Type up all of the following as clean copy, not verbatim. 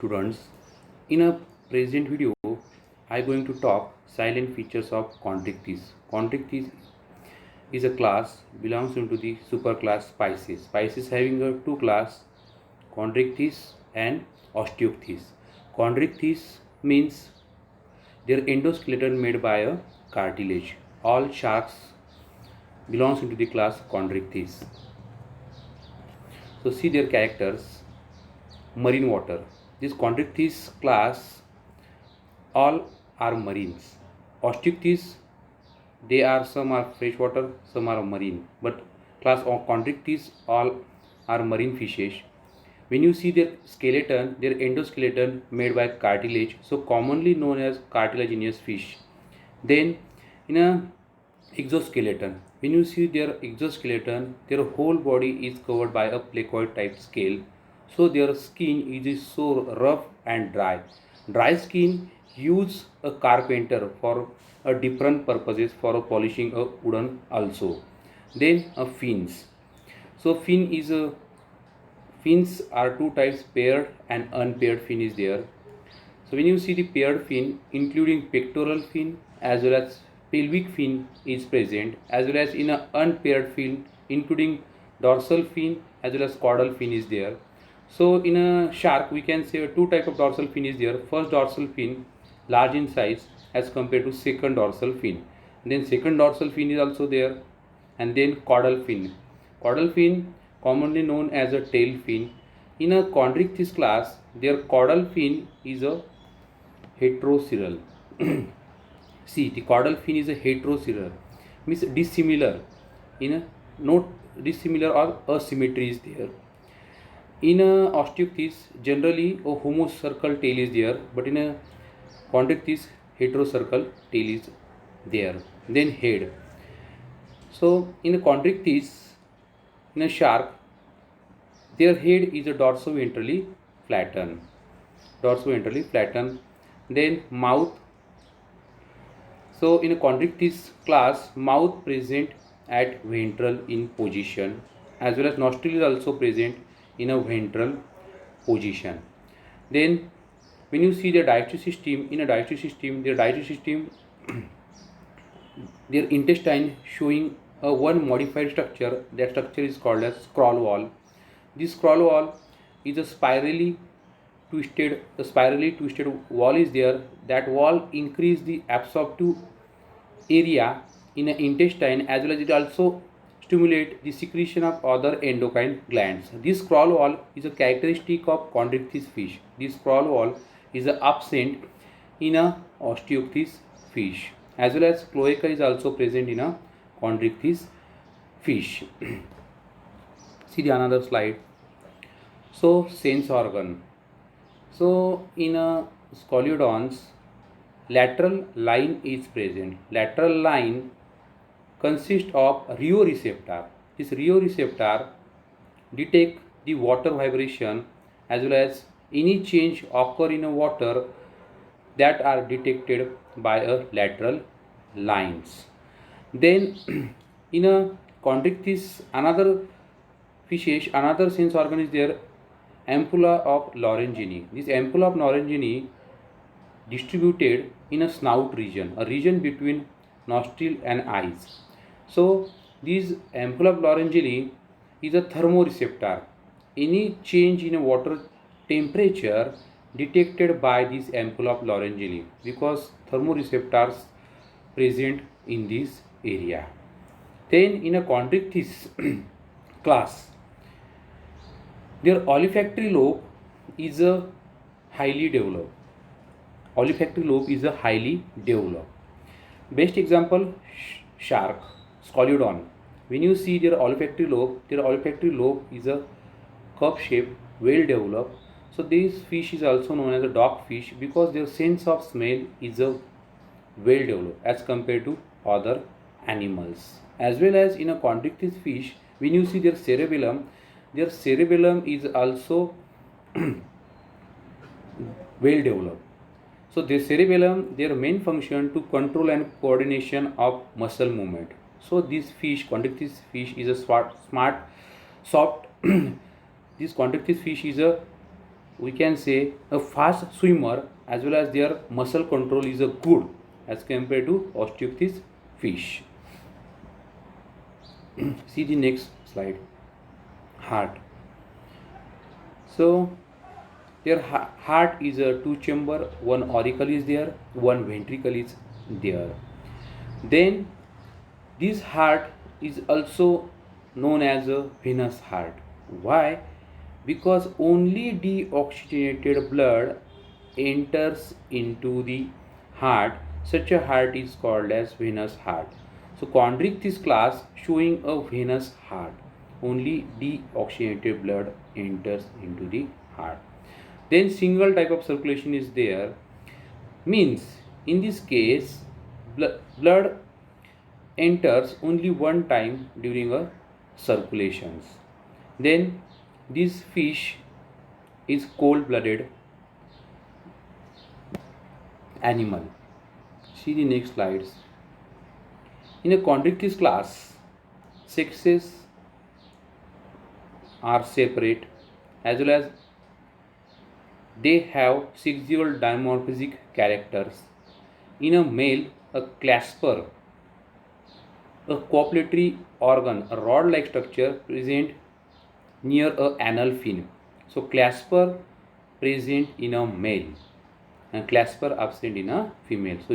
Students, in a present video, I am going to talk silent features of chondrichthyes. Chondrichthyes is a class belongs into the superclass Pisces. Pisces having a two class, chondrichthyes and osteochthyes. Chondrichthyes means their endoskeleton made by a cartilage. All sharks belongs into the class chondrichthyes. So see their characters. Marine water. This chondrichthyes class all are marines. Osteochthyes, they are some are freshwater, some are marine. But class of chondrichthyes all are marine fishes. When you see their skeleton, their endoskeleton made by cartilage, so commonly known as cartilaginous fish. Then in a exoskeleton, when you see their exoskeleton, their whole body is covered by a placoid type scale, so their skin is so rough and dry skin use a carpenter for a different purposes for a polishing a wooden also. Then a fins. So fins are two types, paired and unpaired fin is there. So when you see the paired fin, including pectoral fin as well as pelvic fin is present, as well as in a unpaired fin, including dorsal fin as well as caudal fin is there. So in a shark, we can say two type of dorsal fin is there. First dorsal fin, large in size as compared to second dorsal fin. Then second dorsal fin is also there, and then caudal fin. Caudal fin, commonly known as a tail fin. In a chondrichthyes class, their caudal fin is a heteroceral. See, the caudal fin is a heteroceral, means dissimilar. In a not dissimilar or asymmetry is there. In a osteochthyes, generally a homocircle tail is there, but in a chondrichthyes, heterocircle tail is there. Then head. So in a chondrichthyes, in a shark, their head is a dorsoventrally flattened. Dorsoventrally flattened. Then mouth. So in a chondrichthyes class, mouth present at ventral in position, as well as nostril is also present in a ventral position. Then when you see the digestive system, in a digestive system, their intestine showing a one modified structure. That structure is called as scroll wall. This scroll wall is a spirally twisted wall is there. That wall increase the absorptive area in the intestine, as well as it also stimulate the secretion of other endocrine glands. This scroll wall is a characteristic of chondrichthyes fish. This scroll wall is absent in a osteochthyes fish, as well as cloaca is also present in a chondrichthyes fish. See the another slide. So sense organ. So in a scoliodons, lateral line is present. Lateral line consists of rheoreceptor. This rheoreceptor detect the water vibration as well as any change occur in a water that are detected by a lateral lines. Then in a chondrichthyes, another fishes, another sense organ is there, ampulla of Lorenzini. This ampulla of Lorenzini distributed in a snout region, a region between nostril and eyes. So this ampulla of Lorenzini is a thermoreceptor. Any change in a water temperature detected by this ampulla of Lorenzini, because thermoreceptors present in this area. Then in a chondrichthyes class, their olfactory lobe is a highly developed. Olfactory lobe is a highly developed. Best example, shark, scoliodon. When you see their olfactory lobe is a cup shape, well developed. So this fish is also known as a dogfish because their sense of smell is a well developed as compared to other animals. As well as in a chondrichthyes fish, when you see their cerebellum is also well developed. So the cerebellum, their main function to control and coordination of muscle movement. So this fish, chondrichthyes fish, is a smart, soft. This chondrichthyes fish is a we can say a fast swimmer as well as their muscle control is a good as compared to osteichthyes fish. See the next slide. Heart. So their heart is a two chamber, one auricle is there, one ventricle is there. Then this heart is also known as a venous heart. Why? Because only deoxygenated blood enters into the heart. Such a heart is called as venous heart. So chondrichthyes class showing a venous heart. Only deoxygenated blood enters into the heart. Then single type of circulation is there, means in this case blood enters only one time during a circulations. Then this fish is cold-blooded animal. See the next slides. In a chondrichthyes class, sexes are separate as well as they have sexual dimorphic characters. In a male, a clasper, a copulatory organ, a rod-like structure present near a anal fin. So clasper present in a male and clasper absent in a female. So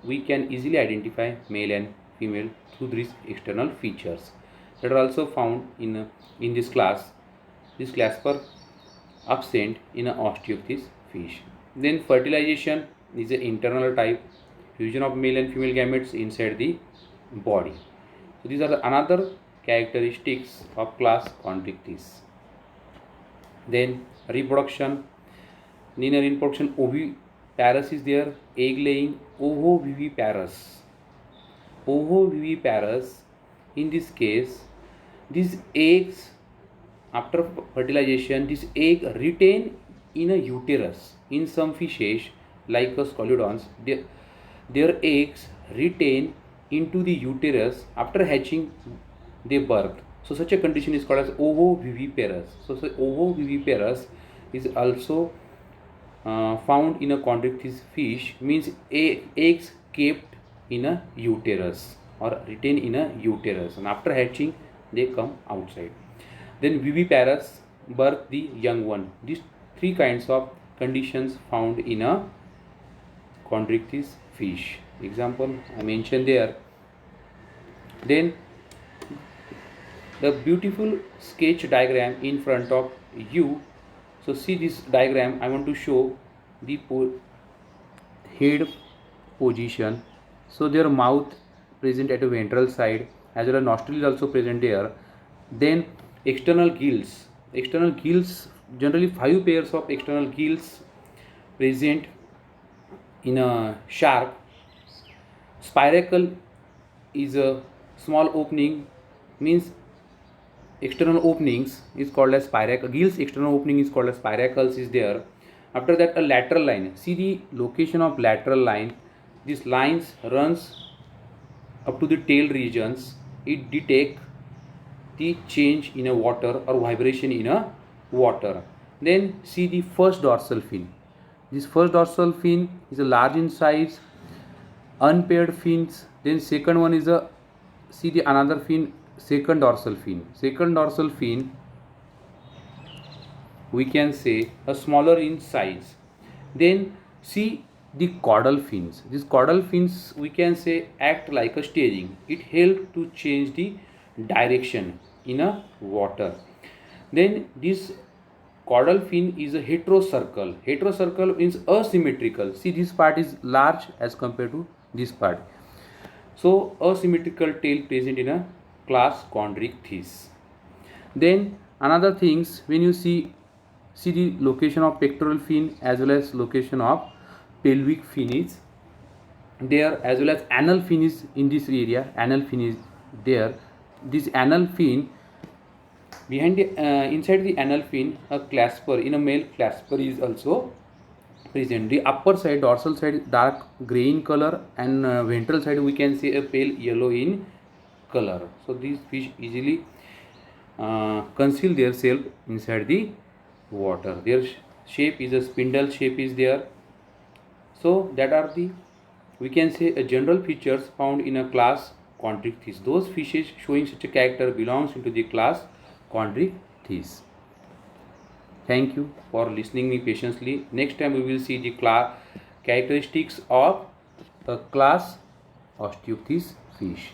we can easily identify male and female through these external features that are also found in this class. This clasper absent in a osteichthyes fish. Then fertilization is an internal type, fusion of male and female gametes inside the body. So these are the another characteristics of class chondrichthyes. Then reproduction. In a reproduction, oviparous is there, egg laying, ovoviviparous. Ovoviviparous, in this case, these eggs after fertilization, this egg retain in a uterus. In some fishes like scoliodons, their eggs retain into the uterus after hatching they birth. So such a condition is called as ovoviviparous. So ovoviviparous is also found in a chondrichthyes fish, means eggs kept in a uterus or retained in a uterus, and after hatching they come outside. Then viviparous, birth the young one. These three kinds of conditions found in a chondrichthyes fish. Example I mentioned there. Then the beautiful sketch diagram in front of you. So see this diagram. I want to show the head position. So their mouth present at a ventral side as well as nostril is also present there. Then external gills. External gills, generally 5 pairs of external gills present in a shark. Spiracle is a small opening, means external openings is called as spiracle. Gills external opening is called as spiracles is there. After that, a lateral line. See the location of lateral line. These lines runs up to the tail regions. It detect the change in a water or vibration in a water. Then see the first dorsal fin. This first dorsal fin is a large in size, unpaired fins. Then second one is a, see the another fin, second dorsal fin. Second dorsal fin, we can say a smaller in size. Then see the caudal fins. These caudal fins, we can say, act like a steering. It helps to change the direction in a water. Then this caudal fin is a heterocercal. Heterocercal means asymmetrical. See, this part is large as compared to this part. So asymmetrical tail present in a class chondrichthyes. Then another things, when you see the location of pectoral fin as well as location of pelvic fin is there, as well as anal fin is in this area. Anal fin is there. This anal fin, behind the inside the anal fin, a clasper in a male clasper is also present. The upper side, dorsal side, dark gray in color, and ventral side we can see a pale yellow in color. So these fish easily conceal themselves inside the water. Their shape is a spindle shape is there. So that are the, we can say, a general features found in a class Chondrichthyes. Those fishes showing such a character belongs into the class Chondrichthyes. Thank you for listening me patiently. Next time we will see the characteristics of a class Osteichthyes fish.